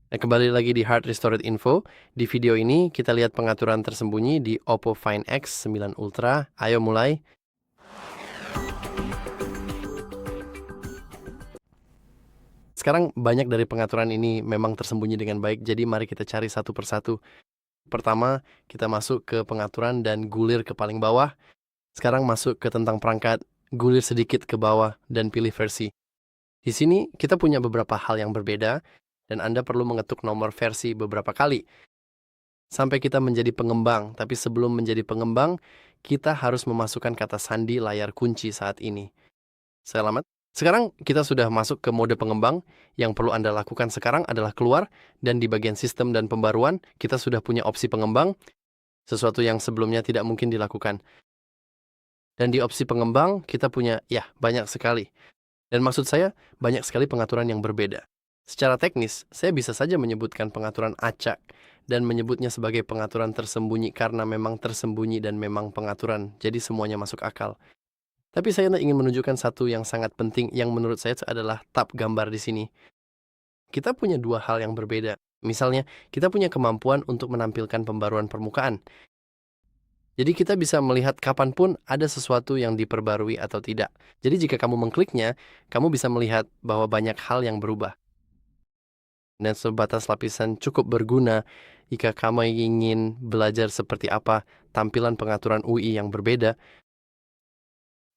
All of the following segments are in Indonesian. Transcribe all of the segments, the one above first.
Nah, kembali lagi di Hard Restored Info. Di video ini kita lihat pengaturan tersembunyi di Oppo Find X9 Ultra. Ayo mulai. Sekarang banyak dari pengaturan ini memang tersembunyi dengan baik, jadi mari kita cari satu persatu. Pertama, kita masuk ke pengaturan dan gulir ke paling bawah. Sekarang masuk ke tentang perangkat, gulir sedikit ke bawah dan pilih versi. Di sini kita punya beberapa hal yang berbeda dan Anda perlu mengetuk nomor versi beberapa kali sampai kita menjadi pengembang. Tapi sebelum menjadi pengembang, kita harus memasukkan kata sandi layar kunci saat ini. Selamat. Sekarang kita sudah masuk ke mode pengembang. Yang perlu Anda lakukan sekarang adalah keluar, dan di bagian sistem dan pembaruan, kita sudah punya opsi pengembang, sesuatu yang sebelumnya tidak mungkin dilakukan. Dan di opsi pengembang, kita punya, banyak sekali. Dan maksud saya, banyak sekali pengaturan yang berbeda. Secara teknis, saya bisa saja menyebutkan pengaturan acak dan menyebutnya sebagai pengaturan tersembunyi karena memang tersembunyi dan memang pengaturan, jadi semuanya masuk akal. Tapi saya ingin menunjukkan satu yang sangat penting yang menurut saya adalah tab gambar di sini. Kita punya dua hal yang berbeda. Misalnya, kita punya kemampuan untuk menampilkan pembaruan permukaan. Jadi kita bisa melihat kapanpun ada sesuatu yang diperbarui atau tidak. Jadi jika kamu mengkliknya, kamu bisa melihat bahwa banyak hal yang berubah. Dan sebatas lapisan cukup berguna jika kamu ingin belajar seperti apa tampilan pengaturan UI yang berbeda.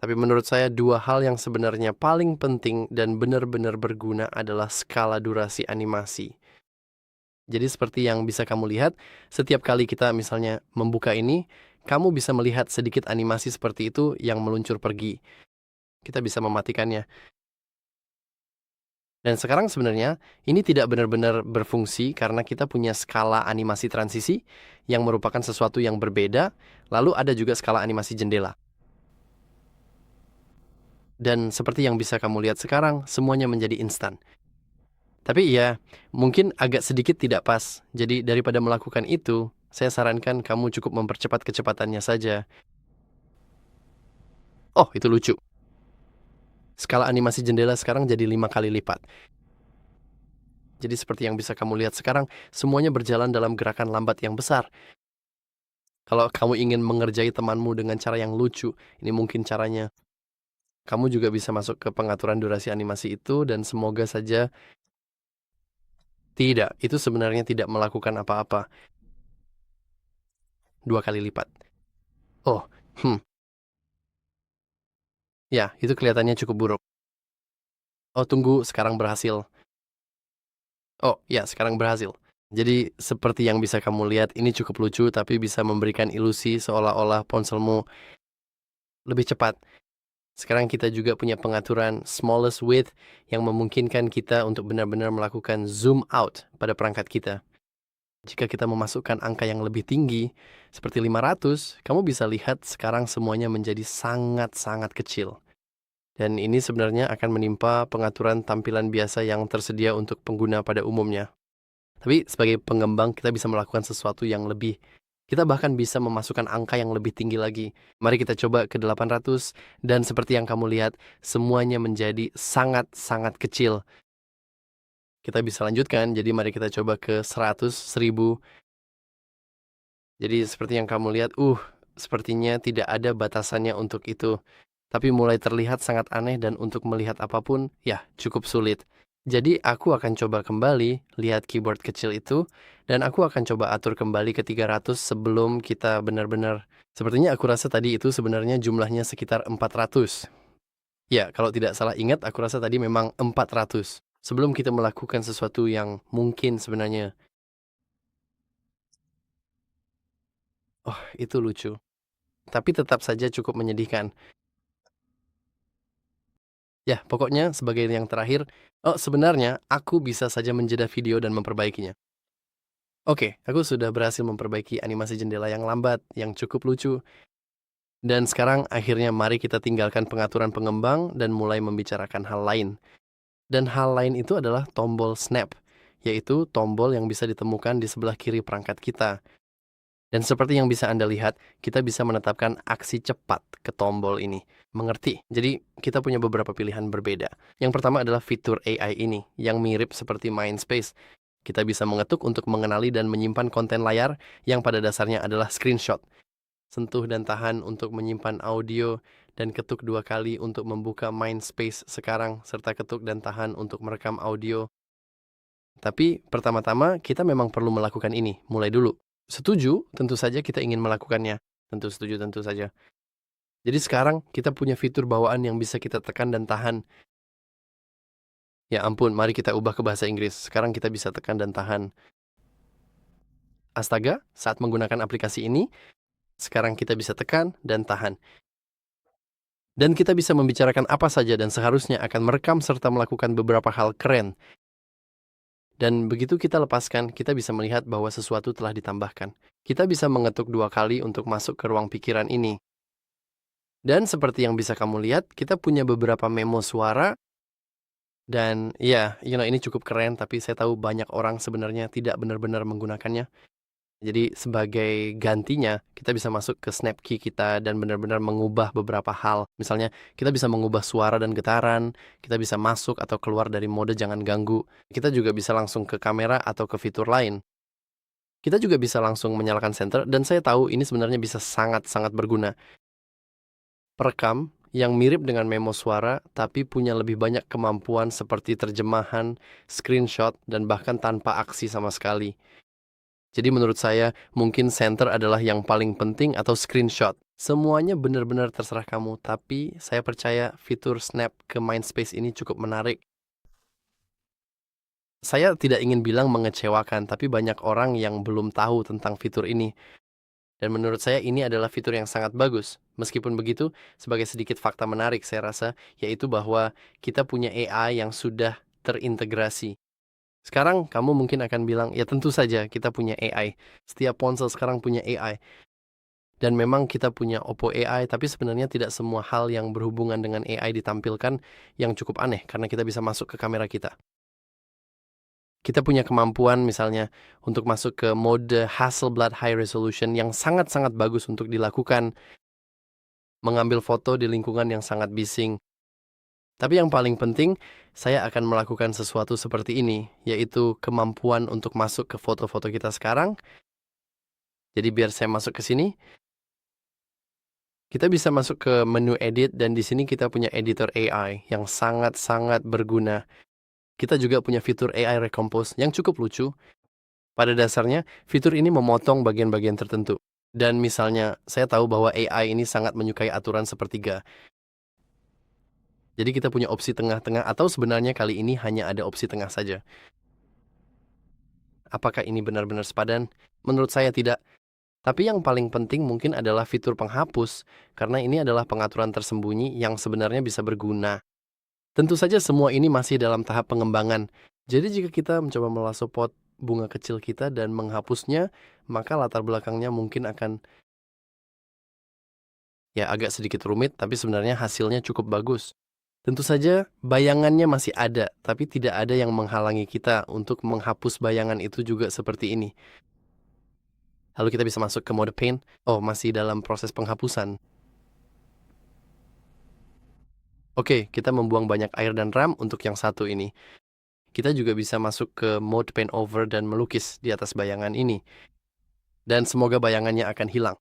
Tapi menurut saya dua hal yang sebenarnya paling penting dan benar-benar berguna adalah skala durasi animasi. Jadi seperti yang bisa kamu lihat, setiap kali kita misalnya membuka ini, kamu bisa melihat sedikit animasi seperti itu yang meluncur pergi. Kita bisa mematikannya. Dan sekarang sebenarnya ini tidak benar-benar berfungsi karena kita punya skala animasi transisi yang merupakan sesuatu yang berbeda, lalu ada juga skala animasi jendela. Dan seperti yang bisa kamu lihat sekarang, semuanya menjadi instan. Tapi ya, mungkin agak sedikit tidak pas. Jadi daripada melakukan itu, saya sarankan kamu cukup mempercepat kecepatannya saja. Oh, itu lucu. Skala animasi jendela sekarang jadi 5 kali lipat. Jadi seperti yang bisa kamu lihat sekarang, semuanya berjalan dalam gerakan lambat yang besar. Kalau kamu ingin mengerjai temanmu dengan cara yang lucu, ini mungkin caranya. Kamu juga bisa masuk ke pengaturan durasi animasi itu dan semoga saja tidak, itu sebenarnya tidak melakukan apa-apa. 2 kali lipat. Oh, ya, itu kelihatannya cukup buruk. Oh, tunggu, sekarang berhasil. Oh, ya, sekarang berhasil. Jadi, seperti yang bisa kamu lihat, ini cukup lucu, tapi bisa memberikan ilusi seolah-olah ponselmu lebih cepat. Sekarang kita juga punya pengaturan smallest width yang memungkinkan kita untuk benar-benar melakukan zoom out pada perangkat kita. Jika kita memasukkan angka yang lebih tinggi, seperti 500, kamu bisa lihat sekarang semuanya menjadi sangat-sangat kecil. Dan ini sebenarnya akan menimpa pengaturan tampilan biasa yang tersedia untuk pengguna pada umumnya. Tapi sebagai pengembang kita bisa melakukan sesuatu yang lebih. Kita bahkan bisa memasukkan angka yang lebih tinggi lagi. Mari kita coba ke 800 dan seperti yang kamu lihat, semuanya menjadi sangat-sangat kecil. Kita bisa lanjutkan, jadi mari kita coba ke 100, 1000. Jadi seperti yang kamu lihat, sepertinya tidak ada batasannya untuk itu. Tapi mulai terlihat sangat aneh dan untuk melihat apapun, ya cukup sulit. Jadi aku akan coba kembali lihat keyboard kecil itu, dan aku akan coba atur kembali ke 300 sebelum kita benar-benar. Sepertinya aku rasa tadi itu sebenarnya jumlahnya sekitar 400. Ya, kalau tidak salah ingat, aku rasa tadi memang 400. Sebelum kita melakukan sesuatu yang mungkin sebenarnya. Oh, itu lucu. Tapi tetap saja cukup menyedihkan. Ya, pokoknya sebagai yang terakhir, sebenarnya aku bisa saja menjeda video dan memperbaikinya. Oke, aku sudah berhasil memperbaiki animasi jendela yang lambat, yang cukup lucu. Dan sekarang akhirnya mari kita tinggalkan pengaturan pengembang dan mulai membicarakan hal lain. Dan hal lain itu adalah tombol snap, yaitu tombol yang bisa ditemukan di sebelah kiri perangkat kita. Dan seperti yang bisa Anda lihat, kita bisa menetapkan aksi cepat ke tombol ini. Mengerti? Jadi, kita punya beberapa pilihan berbeda. Yang pertama adalah fitur AI ini, yang mirip seperti Mindspace. Kita bisa mengetuk untuk mengenali dan menyimpan konten layar yang pada dasarnya adalah screenshot. Sentuh dan tahan untuk menyimpan audio, dan ketuk 2 kali untuk membuka Mindspace sekarang, serta ketuk dan tahan untuk merekam audio. Tapi pertama-tama kita memang perlu melakukan ini, mulai dulu. Setuju? Tentu saja kita ingin melakukannya. Tentu setuju, tentu saja. Jadi sekarang kita punya fitur bawaan yang bisa kita tekan dan tahan. Ya ampun, mari kita ubah ke bahasa Inggris. Sekarang kita bisa tekan dan tahan. Astaga, saat menggunakan aplikasi ini, sekarang kita bisa tekan dan tahan. Dan kita bisa membicarakan apa saja dan seharusnya akan merekam serta melakukan beberapa hal keren. Dan begitu kita lepaskan, kita bisa melihat bahwa sesuatu telah ditambahkan. Kita bisa mengetuk 2 kali untuk masuk ke ruang pikiran ini. Dan seperti yang bisa kamu lihat, kita punya beberapa memo suara. Dan ya, ini cukup keren, tapi saya tahu banyak orang sebenarnya tidak benar-benar menggunakannya. Jadi sebagai gantinya, kita bisa masuk ke Snapkey kita dan benar-benar mengubah beberapa hal. Misalnya, kita bisa mengubah suara dan getaran, kita bisa masuk atau keluar dari mode jangan ganggu. Kita juga bisa langsung ke kamera atau ke fitur lain. Kita juga bisa langsung menyalakan center, dan saya tahu ini sebenarnya bisa sangat-sangat berguna. Perekam yang mirip dengan memo suara, tapi punya lebih banyak kemampuan seperti terjemahan, screenshot, dan bahkan tanpa aksi sama sekali. Jadi menurut saya, mungkin center adalah yang paling penting atau screenshot. Semuanya benar-benar terserah kamu, tapi saya percaya fitur Snap ke Mindspace ini cukup menarik. Saya tidak ingin bilang mengecewakan, tapi banyak orang yang belum tahu tentang fitur ini. Dan menurut saya ini adalah fitur yang sangat bagus. Meskipun begitu, sebagai sedikit fakta menarik saya rasa, yaitu bahwa kita punya AI yang sudah terintegrasi. Sekarang kamu mungkin akan bilang, ya tentu saja kita punya AI. Setiap ponsel sekarang punya AI. Dan memang kita punya Oppo AI, tapi sebenarnya tidak semua hal yang berhubungan dengan AI ditampilkan yang cukup aneh, karena kita bisa masuk ke kamera kita. Kita punya kemampuan misalnya untuk masuk ke mode Hasselblad High Resolution yang sangat-sangat bagus untuk dilakukan. Mengambil foto di lingkungan yang sangat bising. Tapi yang paling penting, saya akan melakukan sesuatu seperti ini, yaitu kemampuan untuk masuk ke foto-foto kita sekarang. Jadi biar saya masuk ke sini, kita bisa masuk ke menu edit, dan di sini kita punya editor AI yang sangat-sangat berguna. Kita juga punya fitur AI Recompose yang cukup lucu. Pada dasarnya, fitur ini memotong bagian-bagian tertentu. Dan misalnya, saya tahu bahwa AI ini sangat menyukai aturan sepertiga. Jadi kita punya opsi tengah-tengah, atau sebenarnya kali ini hanya ada opsi tengah saja. Apakah ini benar-benar sepadan? Menurut saya tidak. Tapi yang paling penting mungkin adalah fitur penghapus, karena ini adalah pengaturan tersembunyi yang sebenarnya bisa berguna. Tentu saja semua ini masih dalam tahap pengembangan. Jadi jika kita mencoba melasso pot bunga kecil kita dan menghapusnya, maka latar belakangnya mungkin akan agak sedikit rumit, tapi sebenarnya hasilnya cukup bagus. Tentu saja bayangannya masih ada, tapi tidak ada yang menghalangi kita untuk menghapus bayangan itu juga seperti ini. Lalu kita bisa masuk ke mode paint. Oh, masih dalam proses penghapusan. Oke, kita membuang banyak air dan RAM untuk yang satu ini. Kita juga bisa masuk ke mode paint over dan melukis di atas bayangan ini. Dan semoga bayangannya akan hilang.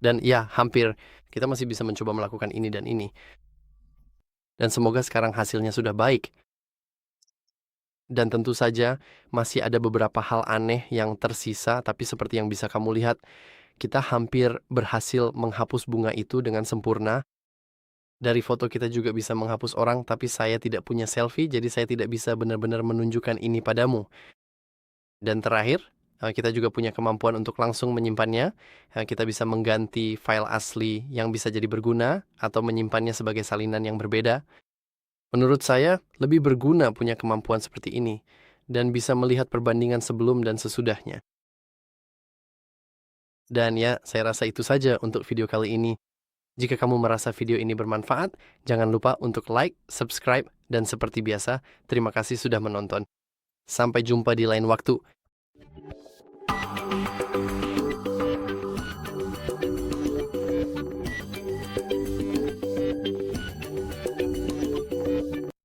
Dan ya, hampir. Kita masih bisa mencoba melakukan ini dan ini. Dan semoga sekarang hasilnya sudah baik. Dan tentu saja masih ada beberapa hal aneh yang tersisa, tapi seperti yang bisa kamu lihat, kita hampir berhasil menghapus bunga itu dengan sempurna. Dari foto kita juga bisa menghapus orang, tapi saya tidak punya selfie, jadi saya tidak bisa benar-benar menunjukkan ini padamu. Dan terakhir, kita juga punya kemampuan untuk langsung menyimpannya. Kita bisa mengganti file asli yang bisa jadi berguna, atau menyimpannya sebagai salinan yang berbeda. Menurut saya, lebih berguna punya kemampuan seperti ini, dan bisa melihat perbandingan sebelum dan sesudahnya. Dan ya, saya rasa itu saja untuk video kali ini. Jika kamu merasa video ini bermanfaat, jangan lupa untuk like, subscribe, dan seperti biasa, terima kasih sudah menonton. Sampai jumpa di lain waktu.